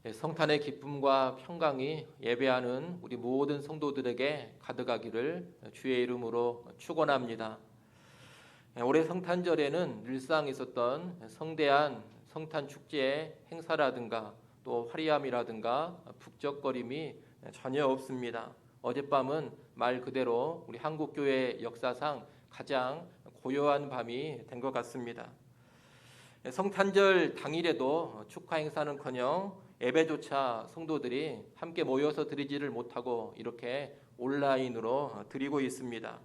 성탄의 기쁨과 평강이 예배하는 우리 모든 성도들에게 가득하기를 주의 이름으로 축원합니다. 올해 성탄절에는 늘상 있었던 성대한 성탄 축제의 행사라든가 또 화려함이라든가 북적거림이 전혀 없습니다. 어젯밤은 말 그대로 우리 한국교회 역사상 가장 고요한 밤이 된 것 같습니다. 성탄절 당일에도 축하 행사는커녕 예배조차 성도들이 함께 모여서 드리지를 못하고 이렇게 온라인으로 드리고 있습니다.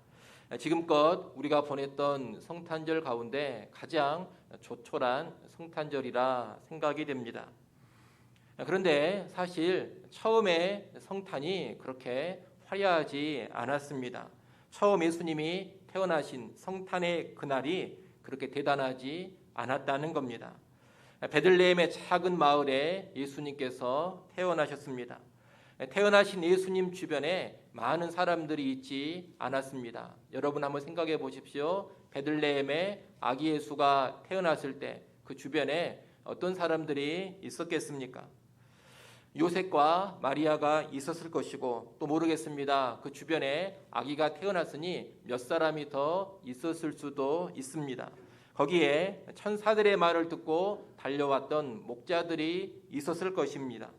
지금껏 우리가 보냈던 성탄절 가운데 가장 조촐한 성탄절이라 생각이 됩니다. 그런데 사실 처음에 성탄이 그렇게 화려하지 않았습니다. 처음 예수님이 태어나신 성탄의 그날이 그렇게 대단하지 않았다는 겁니다. 베들레헴의 작은 마을에 예수님께서 태어나셨습니다. 태어나신 예수님 주변에 많은 사람들이 있지 않았습니다. 여러분 한번 생각해 보십시오. 베들레헴에 아기 예수가 태어났을 때 그 주변에 어떤 사람들이 있었겠습니까? 요셉과 마리아가 있었을 것이고 또 모르겠습니다. 그 주변에 아기가 태어났으니 몇 사람이 더 있었을 수도 있습니다. 거기에 천사들의 말을 듣고 달려왔던 목자들이 있었을 것입니다.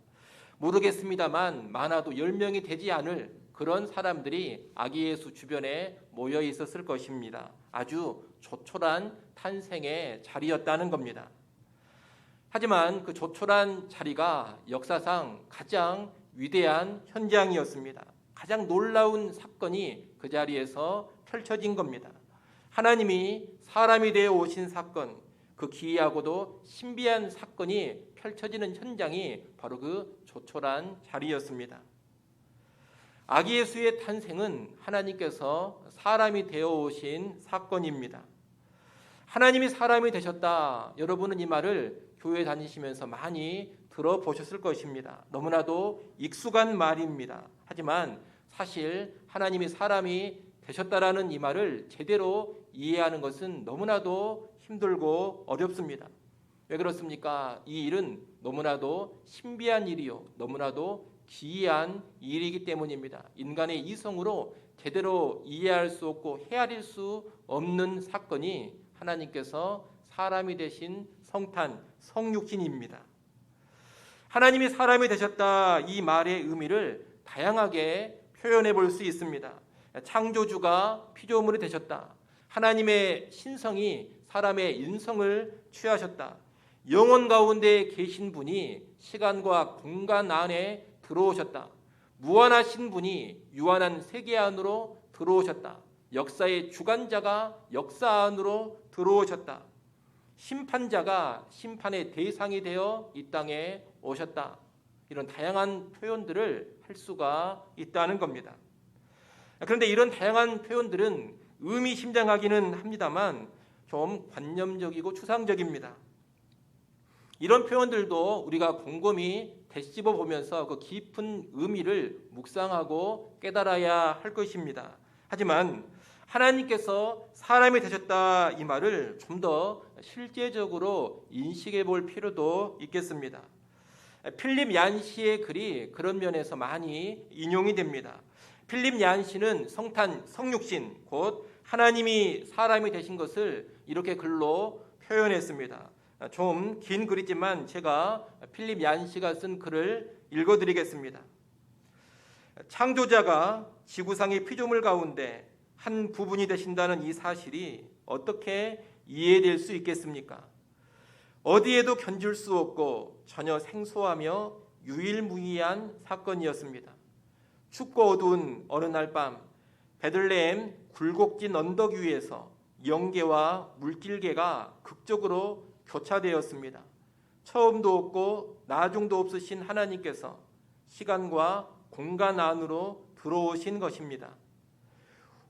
모르겠습니다만 많아도 10명이 되지 않을 그런 사람들이 아기 예수 주변에 모여 있었을 것입니다. 아주 조촐한 탄생의 자리였다는 겁니다. 하지만 그 조촐한 자리가 역사상 가장 위대한 현장이었습니다. 가장 놀라운 사건이 그 자리에서 펼쳐진 겁니다. 하나님이 사람이 되어 오신 사건, 그 기이하고도 신비한 사건이 펼쳐지는 현장이 바로 그 조촐한 자리였습니다. 아기 예수의 탄생은 하나님께서 사람이 되어 오신 사건입니다. 하나님이 사람이 되셨다. 여러분은 이 말을 교회 다니시면서 많이 들어보셨을 것입니다. 너무나도 익숙한 말입니다. 하지만 사실 하나님이 사람이 되셨다라는 이 말을 제대로 이해하는 것은 너무나도 힘들고 어렵습니다. 왜 그렇습니까? 이 일은 너무나도 신비한 일이요, 너무나도 기이한 일이기 때문입니다. 인간의 이성으로 제대로 이해할 수 없고 헤아릴 수 없는 사건이 하나님께서 사람이 되신 성탄, 성육신입니다. 하나님이 사람이 되셨다, 이 말의 의미를 다양하게 표현해 볼 수 있습니다. 창조주가 피조물이 되셨다. 하나님의 신성이 사람의 인성을 취하셨다. 영혼 가운데 계신 분이 시간과 공간 안에 들어오셨다. 무한하신 분이 유한한 세계 안으로 들어오셨다. 역사의 주관자가 역사 안으로 들어오셨다. 심판자가 심판의 대상이 되어 이 땅에 오셨다. 이런 다양한 표현들을 할 수가 있다는 겁니다. 그런데 이런 다양한 표현들은 의미심장하기는 합니다만 좀 관념적이고 추상적입니다. 이런 표현들도 우리가 곰곰이 되씹어 보면서 그 깊은 의미를 묵상하고 깨달아야 할 것입니다. 하지만 하나님께서 사람이 되셨다, 이 말을 좀 더 실제적으로 인식해 볼 필요도 있겠습니다. 필립 얀시의 글이 그런 면에서 많이 인용이 됩니다. 필립 얀시는 성탄, 성육신, 곧 하나님이 사람이 되신 것을 이렇게 글로 표현했습니다. 좀 긴 글이지만 제가 필립 얀시가 쓴 글을 읽어드리겠습니다. 창조자가 지구상의 피조물 가운데 한 부분이 되신다는 이 사실이 어떻게 이해될 수 있겠습니까? 어디에도 견줄 수 없고 전혀 생소하며 유일무이한 사건이었습니다. 춥고 어두운 어느 날 밤 베들레헴 굴곡진 언덕 위에서 영계와 물길계가 극적으로 교차되었습니다. 처음도 없고 나중도 없으신 하나님께서 시간과 공간 안으로 들어오신 것입니다.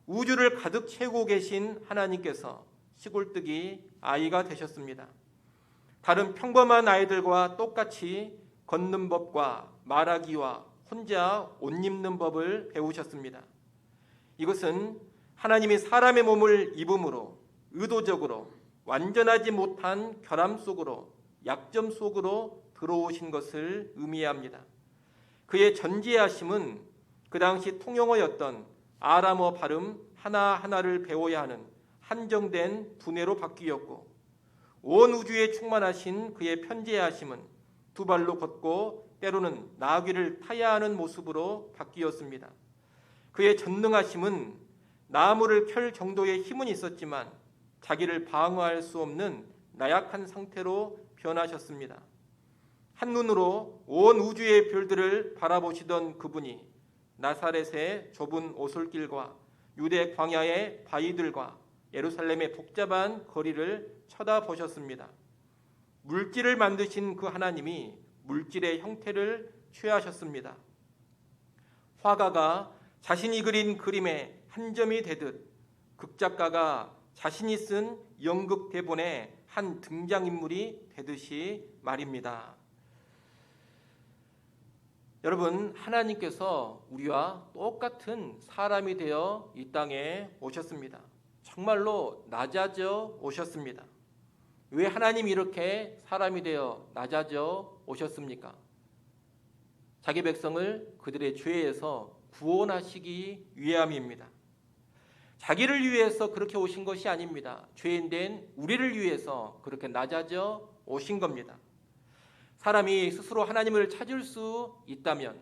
우주를 가득 채우고 계신 하나님께서 시골뜨기 아이가 되셨습니다. 다른 평범한 아이들과 똑같이 걷는 법과 말하기와 혼자 옷 입는 법을 배우셨습니다. 이것은 하나님이 사람의 몸을 입음으로 의도적으로 완전하지 못한 결함 속으로 약점 속으로 들어오신 것을 의미합니다. 그의 전지하심은 그 당시 통용어였던 아람어 발음 하나하나를 배워야 하는 한정된 두뇌로 바뀌었고, 온 우주에 충만하신 그의 편재하심은 두 발로 걷고 때로는 나귀를 타야 하는 모습으로 바뀌었습니다. 그의 전능하심은 나무를 켤 정도의 힘은 있었지만 자기를 방어할 수 없는 나약한 상태로 변하셨습니다. 한눈으로 온 우주의 별들을 바라보시던 그분이 나사렛의 좁은 오솔길과 유대 광야의 바위들과 예루살렘의 복잡한 거리를 쳐다보셨습니다. 물질을 만드신 그 하나님이 물질의 형태를 취하셨습니다. 화가가 자신이 그린 그림의 한 점이 되듯 극작가가 자신이 쓴 연극 대본의 한 등장인물이 되듯이 말입니다. 여러분, 하나님께서 우리와 똑같은 사람이 되어 이 땅에 오셨습니다. 정말로 낮아져 오셨습니다. 왜 하나님이 이렇게 사람이 되어 낮아져 오셨습니까? 자기 백성을 그들의 죄에서 구원하시기 위함입니다. 자기를 위해서 그렇게 오신 것이 아닙니다. 죄인된 우리를 위해서 그렇게 낮아져 오신 겁니다. 사람이 스스로 하나님을 찾을 수 있다면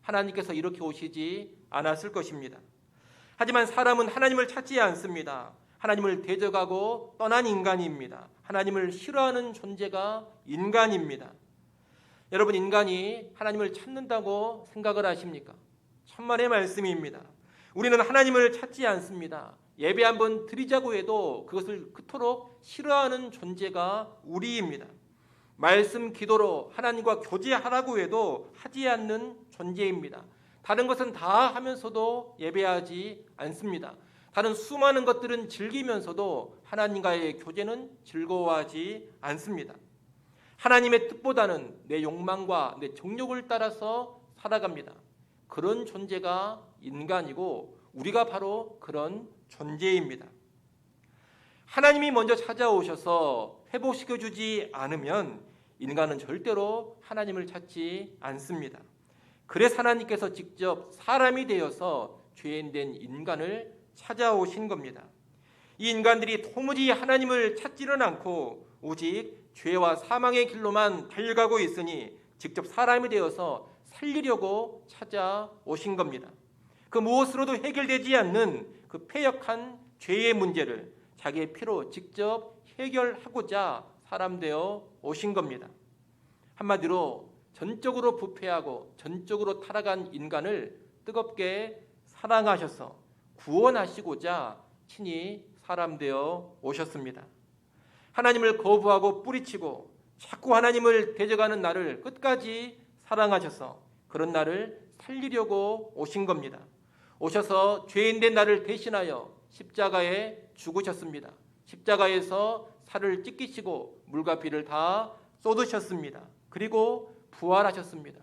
하나님께서 이렇게 오시지 않았을 것입니다. 하지만 사람은 하나님을 찾지 않습니다. 하나님을 대적하고 떠난 인간입니다. 하나님을 싫어하는 존재가 인간입니다. 여러분, 인간이 하나님을 찾는다고 생각을 하십니까? 천만의 말씀입니다. 우리는 하나님을 찾지 않습니다. 예배 한번 드리자고 해도 그것을 그토록 싫어하는 존재가 우리입니다. 말씀 기도로 하나님과 교제하라고 해도 하지 않는 존재입니다. 다른 것은 다 하면서도 예배하지 않습니다. 다른 수많은 것들은 즐기면서도 하나님과의 교제는 즐거워하지 않습니다. 하나님의 뜻보다는 내 욕망과 내 정욕을 따라서 살아갑니다. 그런 존재가 인간이고 우리가 바로 그런 존재입니다. 하나님이 먼저 찾아오셔서 회복시켜주지 않으면 인간은 절대로 하나님을 찾지 않습니다. 그래서 하나님께서 직접 사람이 되어서 죄인된 인간을 찾아오신 겁니다. 이 인간들이 도무지 하나님을 찾지는 않고 오직 죄와 사망의 길로만 달려가고 있으니 직접 사람이 되어서 살리려고 찾아오신 겁니다. 그 무엇으로도 해결되지 않는 그 패역한 죄의 문제를 자기의 피로 직접 해결하고자 사람 되어 오신 겁니다. 한마디로 전적으로 부패하고 전적으로 타락한 인간을 뜨겁게 사랑하셔서 구원하시고자 친히 사람 되어 오셨습니다. 하나님을 거부하고 뿌리치고 자꾸 하나님을 대적하는 나를 끝까지 사랑하셔서 그런 나를 살리려고 오신 겁니다. 오셔서 죄인된 나를 대신하여 십자가에 죽으셨습니다. 십자가에서 살을 찢기시고 물과 피를 다 쏟으셨습니다. 그리고 부활하셨습니다.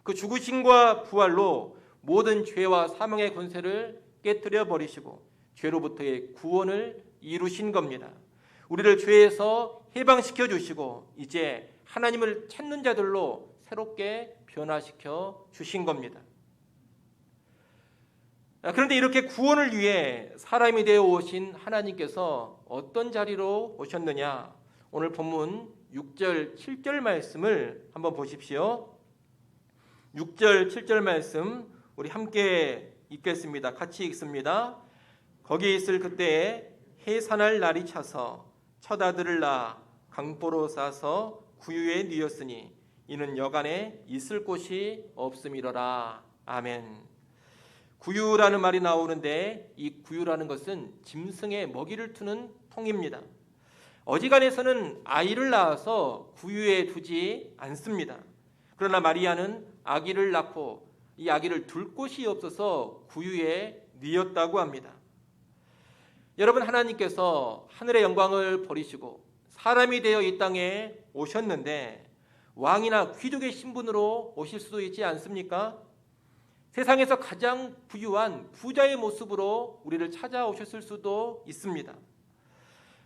그 죽으심과 부활로 모든 죄와 사망의 권세를 깨뜨려 버리시고 죄로부터의 구원을 이루신 겁니다. 우리를 죄에서 해방시켜 주시고 이제 하나님을 찾는 자들로 새롭게 변화시켜 주신 겁니다. 그런데 이렇게 구원을 위해 사람이 되어 오신 하나님께서 어떤 자리로 오셨느냐? 오늘 본문 6절, 7절 말씀을 한번 보십시오. 6절, 7절 말씀 우리 함께 읽겠습니다. 같이 읽습니다. 거기 있을 그때에 해산할 날이 차서 첫 아들을 낳아 강보로 싸서 구유에 뉘었으니 이는 여간에 있을 곳이 없음이러라. 아멘. 구유라는 말이 나오는데 이 구유라는 것은 짐승의 먹이를 투는 통입니다. 어지간해서는 아이를 낳아서 구유에 두지 않습니다. 그러나 마리아는 아기를 낳고 이 아기를 둘 곳이 없어서 구유에 뉘었다고 합니다. 여러분, 하나님께서 하늘의 영광을 버리시고 사람이 되어 이 땅에 오셨는데 왕이나 귀족의 신분으로 오실 수도 있지 않습니까? 세상에서 가장 부유한 부자의 모습으로 우리를 찾아오셨을 수도 있습니다.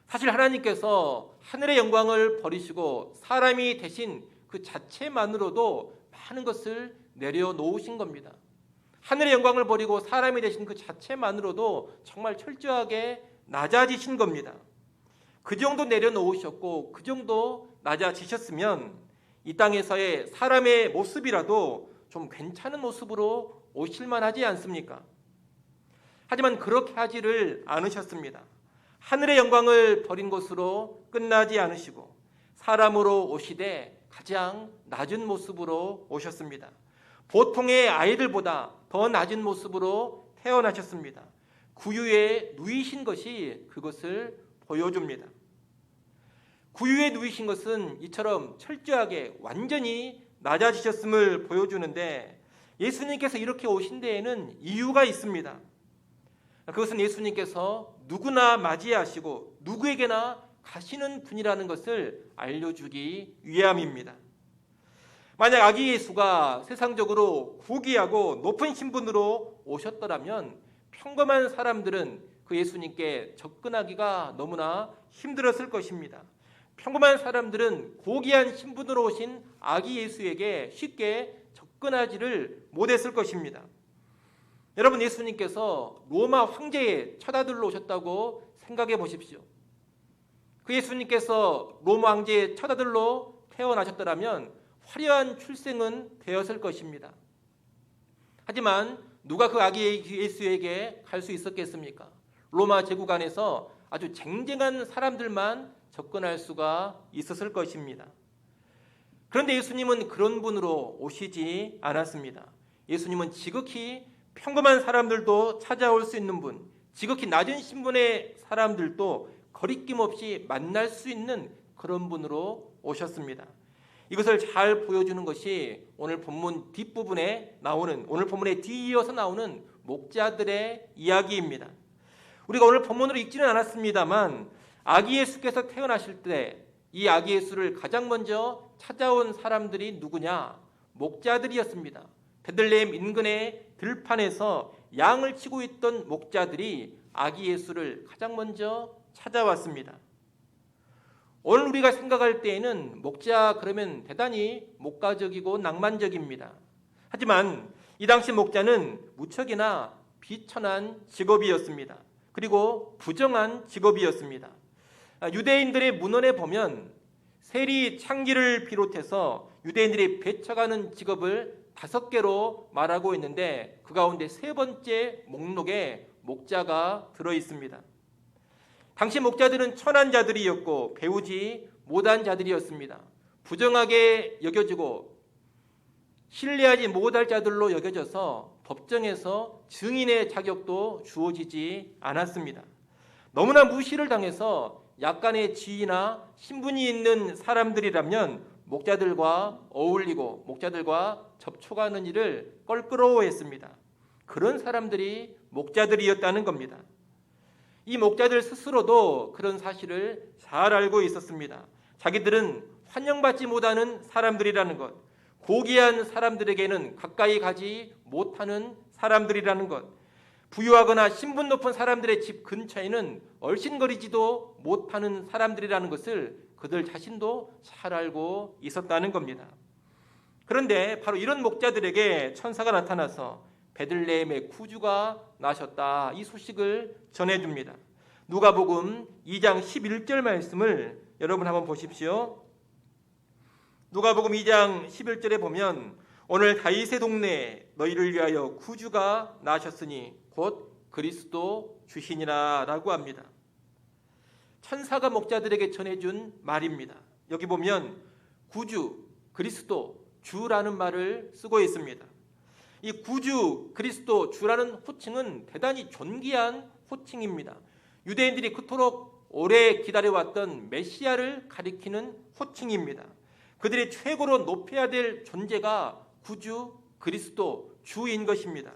사실 하나님께서 하늘의 영광을 버리시고 사람이 되신 그 자체만으로도 많은 것을 내려놓으신 겁니다. 하늘의 영광을 버리고 사람이 되신 그 자체만으로도 정말 철저하게 낮아지신 겁니다. 그 정도 내려놓으셨고 그 정도 낮아지셨으면 이 땅에서의 사람의 모습이라도 좀 괜찮은 모습으로 오실만 하지 않습니까? 하지만 그렇게 하지를 않으셨습니다. 하늘의 영광을 버린 것으로 끝나지 않으시고 사람으로 오시되 가장 낮은 모습으로 오셨습니다. 보통의 아이들보다 더 낮은 모습으로 태어나셨습니다. 구유에 누이신 것이 그것을 보여줍니다. 구유에 누이신 것은 이처럼 철저하게 완전히 낮아지셨음을 보여주는데 예수님께서 이렇게 오신 데에는 이유가 있습니다. 그것은 예수님께서 누구나 맞이하시고 누구에게나 가시는 분이라는 것을 알려주기 위함입니다. 만약 아기 예수가 세상적으로 고귀하고 높은 신분으로 오셨더라면 평범한 사람들은 그 예수님께 접근하기가 너무나 힘들었을 것입니다. 평범한 사람들은 고귀한 신분으로 오신 아기 예수에게 쉽게 접근하지를 못했을 것입니다. 여러분, 예수님께서 로마 황제의 처아들로 오셨다고 생각해 보십시오. 그 예수님께서 로마 황제의 처아들로 태어나셨더라면 화려한 출생은 되었을 것입니다. 하지만 누가 그 아기 예수에게 갈 수 있었겠습니까? 로마 제국 안에서 아주 쟁쟁한 사람들만 접근할 수가 있었을 것입니다. 그런데 예수님은 그런 분으로 오시지 않았습니다. 예수님은 지극히 평범한 사람들도 찾아올 수 있는 분, 지극히 낮은 신분의 사람들도 거리낌 없이 만날 수 있는 그런 분으로 오셨습니다. 이것을 잘 보여주는 것이 오늘 본문 뒷부분에 나오는, 오늘 본문에 뒤이어서 나오는 목자들의 이야기입니다. 우리가 오늘 본문으로 읽지는 않았습니다만 아기 예수께서 태어나실 때 이 아기 예수를 가장 먼저 찾아온 사람들이 누구냐? 목자들이었습니다. 베들레헴 인근의 들판에서 양을 치고 있던 목자들이 아기 예수를 가장 먼저 찾아왔습니다. 오늘 우리가 생각할 때에는 목자 그러면 대단히 목가적이고 낭만적입니다. 하지만 이 당시 목자는 무척이나 비천한 직업이었습니다. 그리고 부정한 직업이었습니다. 유대인들의 문헌에 보면 세리 창기를 비롯해서 유대인들이 배척하는 직업을 5개로 말하고 있는데 그 가운데 3번째 목록에 목자가 들어 있습니다. 당시 목자들은 천한 자들이었고 배우지 못한 자들이었습니다. 부정하게 여겨지고 신뢰하지 못할 자들로 여겨져서 법정에서 증인의 자격도 주어지지 않았습니다. 너무나 무시를 당해서 약간의 지위나 신분이 있는 사람들이라면 목자들과 어울리고 목자들과 접촉하는 일을 껄끄러워했습니다. 그런 사람들이 목자들이었다는 겁니다. 이 목자들 스스로도 그런 사실을 잘 알고 있었습니다. 자기들은 환영받지 못하는 사람들이라는 것, 고귀한 사람들에게는 가까이 가지 못하는 사람들이라는 것, 부유하거나 신분 높은 사람들의 집 근처에는 얼씬거리지도 못하는 사람들이라는 것을 그들 자신도 잘 알고 있었다는 겁니다. 그런데 바로 이런 목자들에게 천사가 나타나서 베들레헴의 구주가 나셨다, 이 소식을 전해줍니다. 누가복음 2장 11절 말씀을 여러분 한번 보십시오. 누가복음 2장 11절에 보면 오늘 다윗의 동네에 너희를 위하여 구주가 나셨으니 곧 그리스도 주시니라 라고 합니다. 천사가 목자들에게 전해준 말입니다. 여기 보면 구주, 그리스도, 주라는 말을 쓰고 있습니다. 이 구주, 그리스도, 주라는 호칭은 대단히 존귀한 호칭입니다. 유대인들이 그토록 오래 기다려왔던 메시아를 가리키는 호칭입니다. 그들이 최고로 높여야 될 존재가 구주, 그리스도, 주인 것입니다.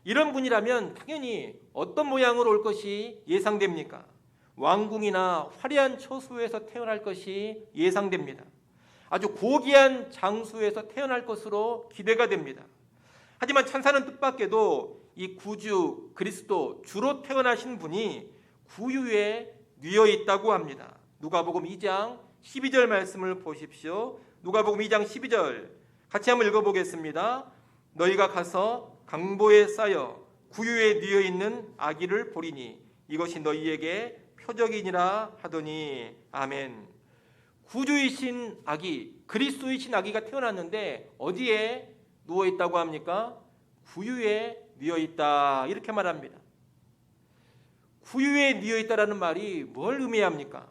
이런 분이라면 당연히 어떤 모양으로 올 것이 예상됩니까? 왕궁이나 화려한 처소에서 태어날 것이 예상됩니다. 아주 고귀한 장소에서 태어날 것으로 기대가 됩니다. 하지만 천사는 뜻밖에도 이 구주, 그리스도, 주로 태어나신 분이 구유에 뉘어 있다고 합니다. 누가복음 2장 12절 말씀을 보십시오. 누가복음 2장 12절 같이 한번 읽어보겠습니다. 너희가 가서 강보에 쌓여 구유에 뉘어 있는 아기를 보리니 이것이 너희에게 표적이니라 하더니 아멘. 구주이신 아기, 그리스도이신 아기가 태어났는데 어디에 누워 있다고 합니까? 구유에 뉘어 있다 이렇게 말합니다. 구유에 뉘어 있다라는 말이 뭘 의미합니까?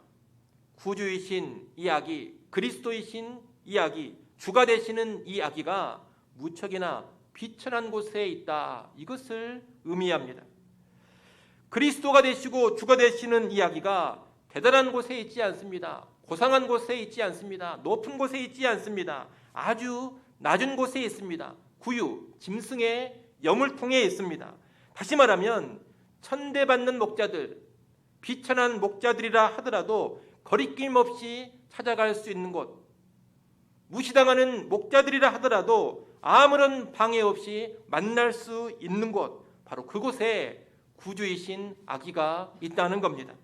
구주이신 이 아기, 그리스도이신 이 아기, 주가 되시는 이 아기가 무척이나 비천한 곳에 있다 이것을 의미합니다. 그리스도가 되시고 주가 되시는 이 아기가 대단한 곳에 있지 않습니다. 고상한 곳에 있지 않습니다. 높은 곳에 있지 않습니다. 아주 낮은 곳에 있습니다. 구유, 짐승의 여물통에 있습니다. 다시 말하면 천대받는 목자들, 비천한 목자들이라 하더라도 거리낌 없이 찾아갈 수 있는 곳, 무시당하는 목자들이라 하더라도 아무런 방해 없이 만날 수 있는 곳, 바로 그곳에 구주이신 아기가 있다는 겁니다.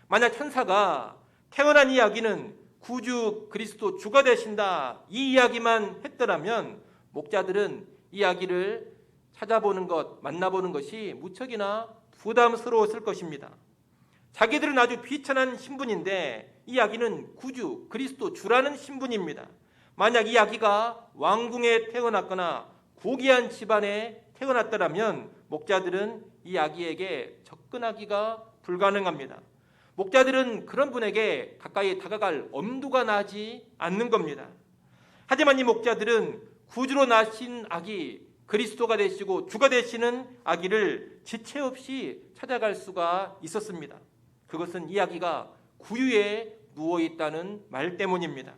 만약 천사가 태어난 이 아기는 구주 그리스도 주가 되신다 이 이야기만 했더라면 목자들은 이 아기를 찾아보는 것, 만나보는 것이 무척이나 부담스러웠을 것입니다. 자기들은 아주 비천한 신분인데 이 아기는 구주 그리스도 주라는 신분입니다. 만약 이 아기가 왕궁에 태어났거나 고귀한 집안에 태어났더라면 목자들은 이 아기에게 접근하기가 불가능합니다. 목자들은 그런 분에게 가까이 다가갈 엄두가 나지 않는 겁니다. 하지만 이 목자들은 구주로 나신 아기, 그리스도가 되시고 주가 되시는 아기를 지체 없이 찾아갈 수가 있었습니다. 그것은 이 아기가 구유에 누워 있다는 말 때문입니다.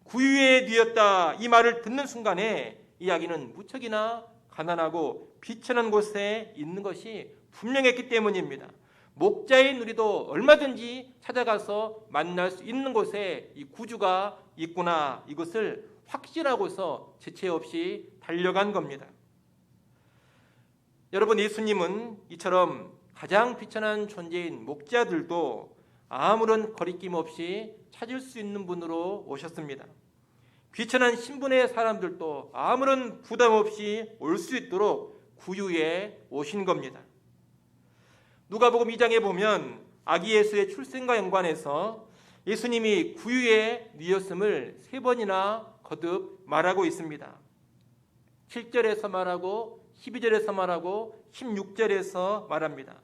구유에 누웠다 이 말을 듣는 순간에 이 아기는 무척이나 가난하고 비천한 곳에 있는 것이 분명했기 때문입니다. 목자의 누리도 얼마든지 찾아가서 만날 수 있는 곳에 이 구주가 있구나 이것을 확신하고서 지체 없이 달려간 겁니다. 여러분, 예수님은 이처럼 가장 비천한 존재인 목자들도 아무런 거리낌 없이 찾을 수 있는 분으로 오셨습니다. 비천한 신분의 사람들도 아무런 부담 없이 올 수 있도록 구유에 오신 겁니다. 누가복음 2장에 보면 아기 예수의 출생과 연관해서 예수님이 구유에 누웠음을 3번이나 거듭 말하고 있습니다. 7절에서 말하고 12절에서 말하고 16절에서 말합니다.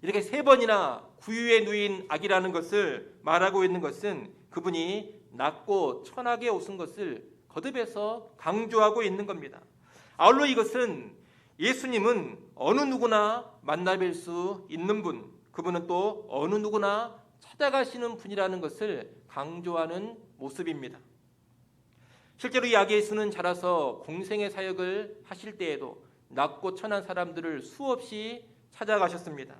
이렇게 3번이나 구유에 누인 아기라는 것을 말하고 있는 것은 그분이 낮고 천하게 오신 것을 거듭해서 강조하고 있는 겁니다. 아울러 이것은 예수님은 어느 누구나 만나뵐 수 있는 분, 그분은 또 어느 누구나 찾아가시는 분이라는 것을 강조하는 모습입니다. 실제로 이 아기 예수는 자라서 공생의 사역을 하실 때에도 낮고 천한 사람들을 수없이 찾아가셨습니다.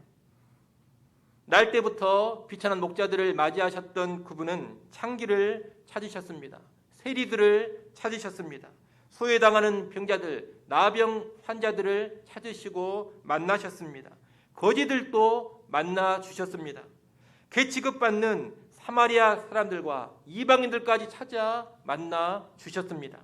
날 때부터 비천한 목자들을 맞이하셨던 그분은 창기를 찾으셨습니다. 세리들을 찾으셨습니다. 소외당하는 병자들, 나병 환자들을 찾으시고 만나셨습니다. 거지들도 만나 주셨습니다. 개 취급받는 사마리아 사람들과 이방인들까지 찾아 만나 주셨습니다.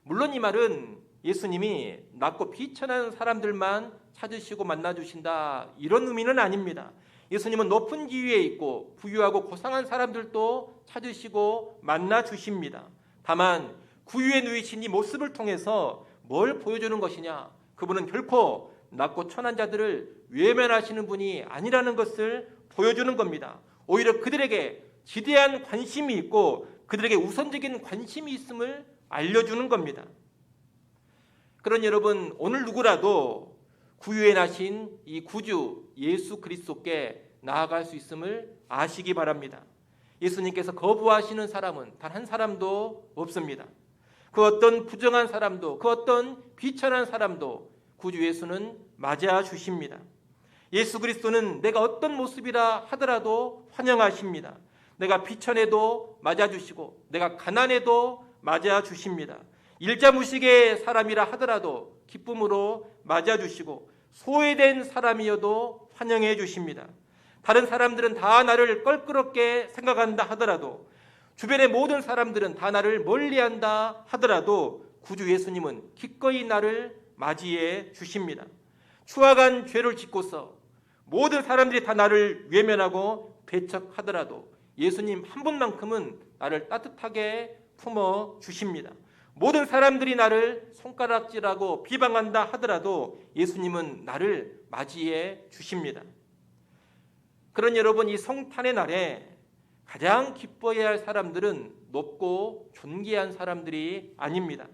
물론 이 말은 예수님이 낮고 비천한 사람들만 찾으시고 만나 주신다 이런 의미는 아닙니다. 예수님은 높은 지위에 있고 부유하고 고상한 사람들도 찾으시고 만나 주십니다. 다만 구유에 누이신 이 모습을 통해서 뭘 보여주는 것이냐? 그분은 결코 낮고 천한 자들을 외면하시는 분이 아니라는 것을 보여주는 겁니다. 오히려 그들에게 지대한 관심이 있고 그들에게 우선적인 관심이 있음을 알려주는 겁니다. 그런 여러분, 오늘 누구라도 구유에 나신 이 구주 예수 그리스도께 나아갈 수 있음을 아시기 바랍니다. 예수님께서 거부하시는 사람은 단 한 사람도 없습니다. 그 어떤 부정한 사람도, 그 어떤 비천한 사람도 구주 예수는 맞아 주십니다. 예수 그리스도는 내가 어떤 모습이라 하더라도 환영하십니다. 내가 비천해도 맞아 주시고 내가 가난해도 맞아 주십니다. 일자무식의 사람이라 하더라도 기쁨으로 맞아 주시고 소외된 사람이어도 환영해 주십니다. 다른 사람들은 다 나를 껄끄럽게 생각한다 하더라도 주변의 모든 사람들은 다 나를 멀리한다 하더라도 구주 예수님은 기꺼이 나를 맞이해 주십니다. 추악한 죄를 짓고서 모든 사람들이 다 나를 외면하고 배척하더라도 예수님 한 분만큼은 나를 따뜻하게 품어 주십니다. 모든 사람들이 나를 손가락질하고 비방한다 하더라도 예수님은 나를 맞이해 주십니다. 그런 여러분, 이 성탄의 날에 가장 기뻐해야 할 사람들은 높고 존귀한 사람들이 아닙니다.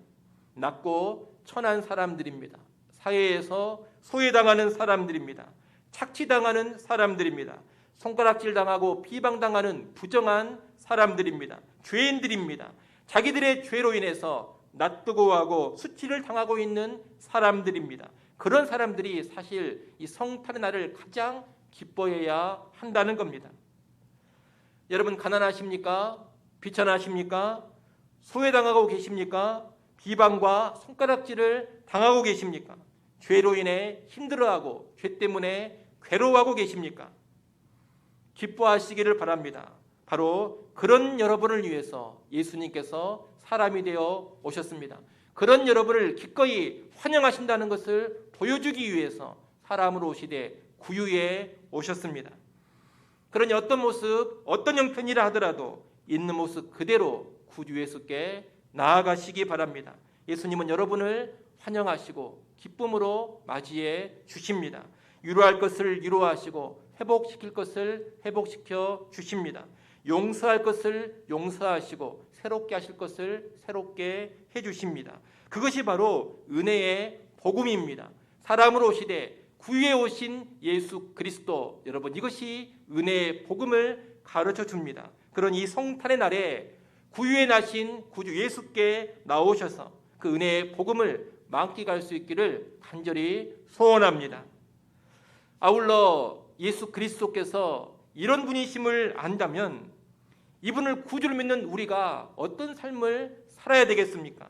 낮고 천한 사람들입니다. 사회에서 소외당하는 사람들입니다. 착취당하는 사람들입니다. 손가락질 당하고 비방당하는 부정한 사람들입니다. 죄인들입니다. 자기들의 죄로 인해서 낯뜨거워하고 수치를 당하고 있는 사람들입니다. 그런 사람들이 사실 이 성탄의 날을 가장 기뻐해야 한다는 겁니다. 여러분, 가난하십니까? 비천하십니까? 소외당하고 계십니까? 비방과 손가락질을 당하고 계십니까? 죄로 인해 힘들어하고 죄 때문에 괴로워하고 계십니까? 기뻐하시기를 바랍니다. 바로 그런 여러분을 위해서 예수님께서 사람이 되어 오셨습니다. 그런 여러분을 기꺼이 환영하신다는 것을 보여주기 위해서 사람으로 오시되 구유에 오셨습니다. 그러니 어떤 모습, 어떤 형편이라 하더라도 있는 모습 그대로 구주 예수께 나아가시기 바랍니다. 예수님은 여러분을 환영하시고 기쁨으로 맞이해 주십니다. 위로할 것을 위로하시고 회복시킬 것을 회복시켜 주십니다. 용서할 것을 용서하시고 새롭게 하실 것을 새롭게 해주십니다. 그것이 바로 은혜의 복음입니다. 사람으로 오시되 구유에 오신 예수 그리스도, 여러분, 이것이 은혜의 복음을 가르쳐 줍니다. 그런 이 성탄의 날에 구유에 나신 구주 예수께 나오셔서 그 은혜의 복음을 만끽할 수 있기를 간절히 소원합니다. 아울러 예수 그리스도께서 이런 분이심을 안다면 이분을 구주를 믿는 우리가 어떤 삶을 살아야 되겠습니까?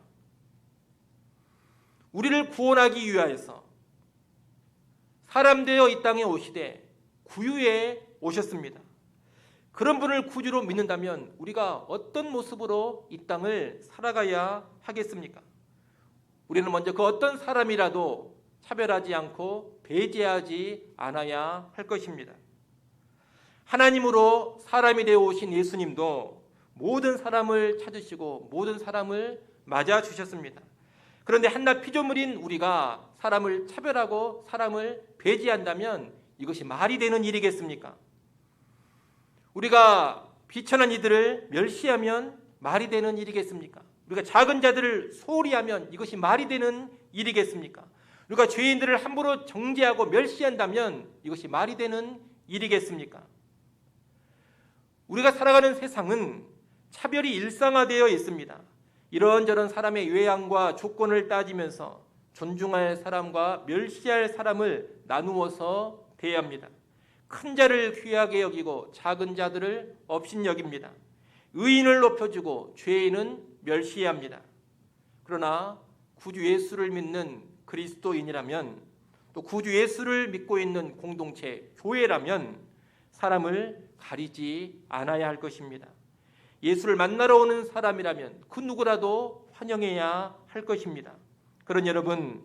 우리를 구원하기 위하여서 사람 되어 이 땅에 오시되 구유에 오셨습니다. 그런 분을 구주로 믿는다면 우리가 어떤 모습으로 이 땅을 살아가야 하겠습니까? 우리는 먼저 그 어떤 사람이라도 차별하지 않고 배제하지 않아야 할 것입니다. 하나님으로 사람이 되어 오신 예수님도 모든 사람을 찾으시고 모든 사람을 맞아 주셨습니다. 그런데 한낱 피조물인 우리가 사람을 차별하고 사람을 배제한다면 이것이 말이 되는 일이겠습니까? 우리가 비천한 이들을 멸시하면 말이 되는 일이겠습니까? 우리가 작은 자들을 소홀히 하면 이것이 말이 되는 일이겠습니까? 우리가 죄인들을 함부로 정죄하고 멸시한다면 이것이 말이 되는 일이겠습니까? 우리가 살아가는 세상은 차별이 일상화되어 있습니다. 이런저런 사람의 외양과 조건을 따지면서 존중할 사람과 멸시할 사람을 나누어서 대합니다. 큰 자를 귀하게 여기고 작은 자들을 업신여깁니다. 의인을 높여주고 죄인은 멸시합니다. 그러나 구주 예수를 믿는 그리스도인이라면, 또 구주 예수를 믿고 있는 공동체, 교회라면 사람을 가리지 않아야 할 것입니다. 예수를 만나러 오는 사람이라면 그 누구라도 환영해야 할 것입니다. 그런 여러분,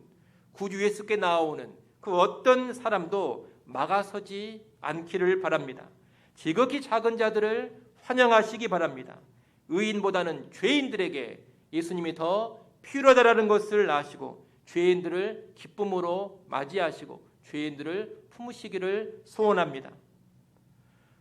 구주 예수께 나오는 그 어떤 사람도 막아서지 않기를 바랍니다. 지극히 작은 자들을 환영하시기 바랍니다. 의인보다는 죄인들에게 예수님이 더 필요하다라는 것을 아시고 죄인들을 기쁨으로 맞이하시고 죄인들을 품으시기를 소원합니다.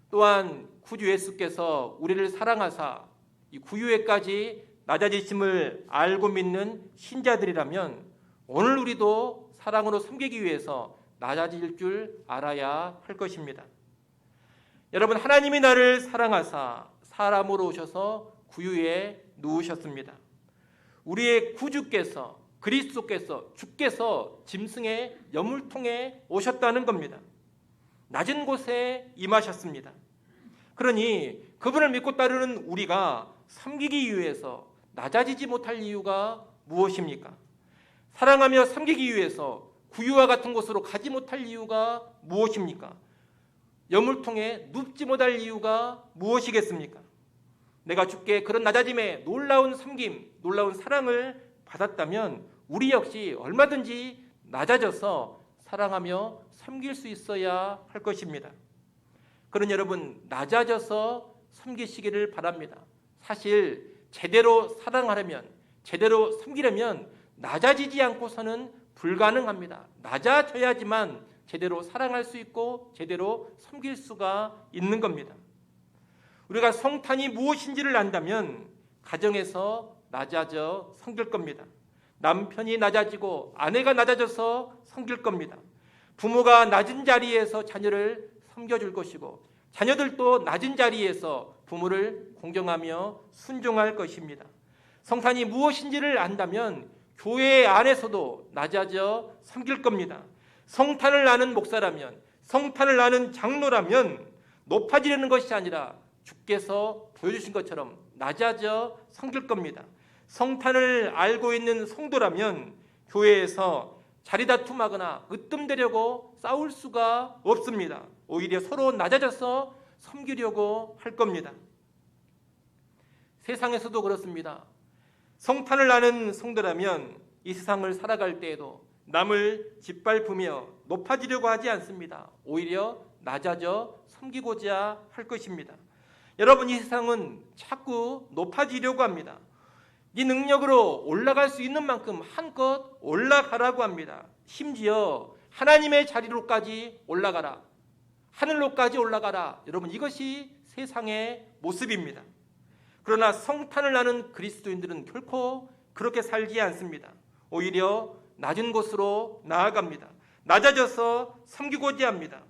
또한 구주 예수께서 우리를 사랑하사 이 구유에까지 낮아지심을 알고 믿는 신자들이라면 오늘 우리도 사랑으로 섬기기 위해서 낮아질 줄 알아야 할 것입니다. 여러분, 하나님이 나를 사랑하사 사람으로 오셔서 구유에 누우셨습니다. 우리의 구주께서, 그리스도께서, 주께서 짐승의 여물통에 오셨다는 겁니다. 낮은 곳에 임하셨습니다. 그러니 그분을 믿고 따르는 우리가 섬기기 위해서 낮아지지 못할 이유가 무엇입니까? 사랑하며 섬기기 위해서 구유와 같은 곳으로 가지 못할 이유가 무엇입니까? 여물통에 눕지 못할 이유가 무엇이겠습니까? 내가 주께 그런 낮아짐에 놀라운 섬김, 놀라운 사랑을 받았다면 우리 역시 얼마든지 낮아져서 사랑하며 섬길 수 있어야 할 것입니다. 그런 여러분, 낮아져서 섬기시기를 바랍니다. 사실 제대로 사랑하려면, 제대로 섬기려면 낮아지지 않고서는 불가능합니다. 낮아져야지만 제대로 사랑할 수 있고 제대로 섬길 수가 있는 겁니다. 우리가 성탄이 무엇인지를 안다면 가정에서 낮아져 섬길 겁니다. 남편이 낮아지고 아내가 낮아져서 섬길 겁니다. 부모가 낮은 자리에서 자녀를 섬겨줄 것이고 자녀들도 낮은 자리에서 부모를 공경하며 순종할 것입니다. 성탄이 무엇인지를 안다면 교회 안에서도 낮아져 섬길 겁니다. 성탄을 아는 목사라면, 성탄을 아는 장로라면 높아지려는 것이 아니라 주께서 보여주신 것처럼 낮아져 섬길 겁니다. 성탄을 알고 있는 성도라면 교회에서 자리다툼하거나 으뜸되려고 싸울 수가 없습니다. 오히려 서로 낮아져서 섬기려고 할 겁니다. 세상에서도 그렇습니다. 성탄을 아는 성도라면 이 세상을 살아갈 때에도 남을 짓밟으며 높아지려고 하지 않습니다. 오히려 낮아져 섬기고자 할 것입니다. 여러분, 이 세상은 자꾸 높아지려고 합니다. 네 능력으로 올라갈 수 있는 만큼 한껏 올라가라고 합니다. 심지어 하나님의 자리로까지 올라가라, 하늘로까지 올라가라. 여러분, 이것이 세상의 모습입니다. 그러나 성탄을 아는 그리스도인들은 결코 그렇게 살지 않습니다. 오히려 낮은 곳으로 나아갑니다. 낮아져서 섬기고자 합니다.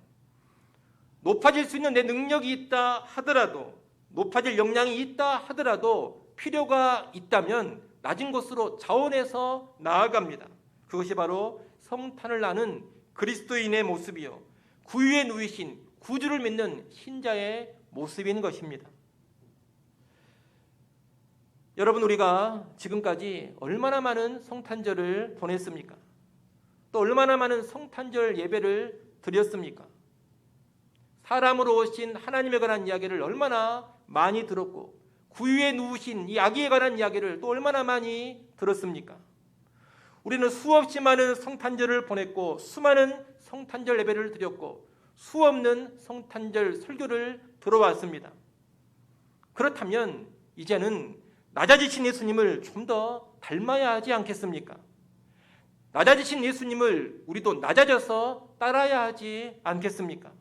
높아질 수 있는 내 능력이 있다 하더라도, 높아질 역량이 있다 하더라도 필요가 있다면 낮은 곳으로 자원해서 나아갑니다. 그것이 바로 성탄을 아는 그리스도인의 모습이요, 구유에 누이신 구주를 믿는 신자의 모습인 것입니다. 여러분, 우리가 지금까지 얼마나 많은 성탄절을 보냈습니까? 또 얼마나 많은 성탄절 예배를 드렸습니까? 사람으로 오신 하나님에 관한 이야기를 얼마나 많이 들었고, 구유에 누우신 이 아기에 관한 이야기를 또 얼마나 많이 들었습니까? 우리는 수없이 많은 성탄절을 보냈고, 수많은 성탄절 예배를 드렸고, 수없는 성탄절 설교를 들어왔습니다. 그렇다면 이제는 낮아지신 예수님을 좀 더 닮아야 하지 않겠습니까? 낮아지신 예수님을 우리도 낮아져서 따라야 하지 않겠습니까?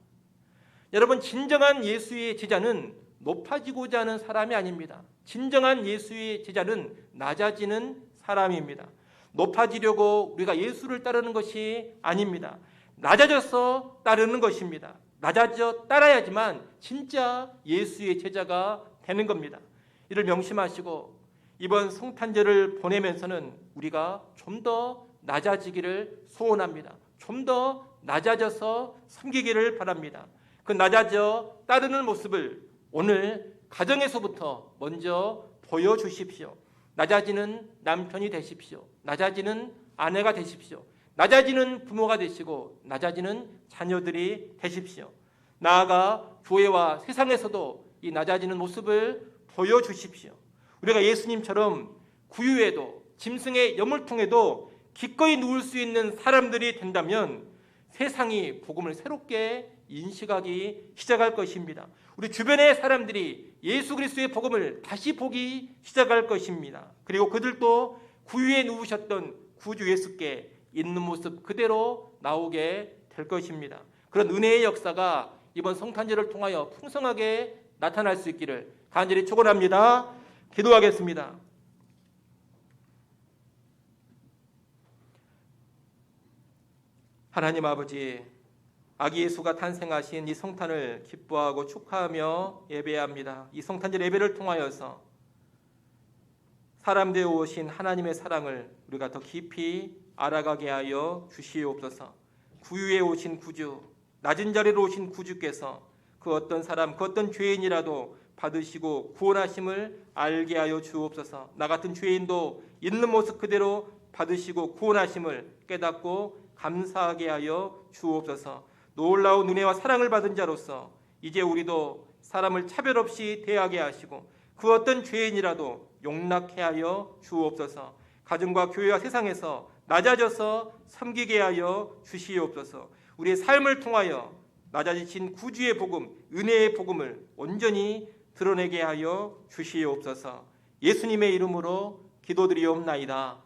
여러분, 진정한 예수의 제자는 높아지고자 하는 사람이 아닙니다. 진정한 예수의 제자는 낮아지는 사람입니다. 높아지려고 우리가 예수를 따르는 것이 아닙니다. 낮아져서 따르는 것입니다. 낮아져 따라야지만 진짜 예수의 제자가 되는 겁니다. 이를 명심하시고 이번 성탄절을 보내면서는 우리가 좀 더 낮아지기를 소원합니다. 좀 더 낮아져서 섬기기를 바랍니다. 그 낮아져 따르는 모습을 오늘 가정에서부터 먼저 보여주십시오. 낮아지는 남편이 되십시오. 낮아지는 아내가 되십시오. 낮아지는 부모가 되시고 낮아지는 자녀들이 되십시오. 나아가 교회와 세상에서도 이 낮아지는 모습을 보여주십시오. 우리가 예수님처럼 구유에도 짐승의 여물통에도 기꺼이 누울 수 있는 사람들이 된다면 세상이 복음을 새롭게 인식하기 시작할 것입니다. 우리 주변의 사람들이 예수 그리스도의 복음을 다시 보기 시작할 것입니다. 그리고 그들도 구유에 누우셨던 구주 예수께 있는 모습 그대로 나오게 될 것입니다. 그런 은혜의 역사가 이번 성탄절을 통하여 풍성하게 나타날 수 있기를 간절히 축원합니다. 기도하겠습니다. 하나님 아버지, 아기 예수가 탄생하신 이 성탄을 기뻐하고 축하하며 예배합니다. 이 성탄절 예배를 통하여서 사람 되어 오신 하나님의 사랑을 우리가 더 깊이 알아가게 하여 주시옵소서. 구유에 오신 구주, 낮은 자리로 오신 구주께서 그 어떤 사람, 그 어떤 죄인이라도 받으시고 구원하심을 알게 하여 주옵소서. 나 같은 죄인도 있는 모습 그대로 받으시고 구원하심을 깨닫고 감사하게 하여 주옵소서. 놀라운 은혜와 사랑을 받은 자로서 이제 우리도 사람을 차별 없이 대하게 하시고 그 어떤 죄인이라도 용납해 하여 주옵소서. 가정과 교회와 세상에서 낮아져서 섬기게 하여 주시옵소서. 우리의 삶을 통하여 낮아지신 구주의 복음, 은혜의 복음을 온전히 드러내게 하여 주시옵소서. 예수님의 이름으로 기도드리옵나이다.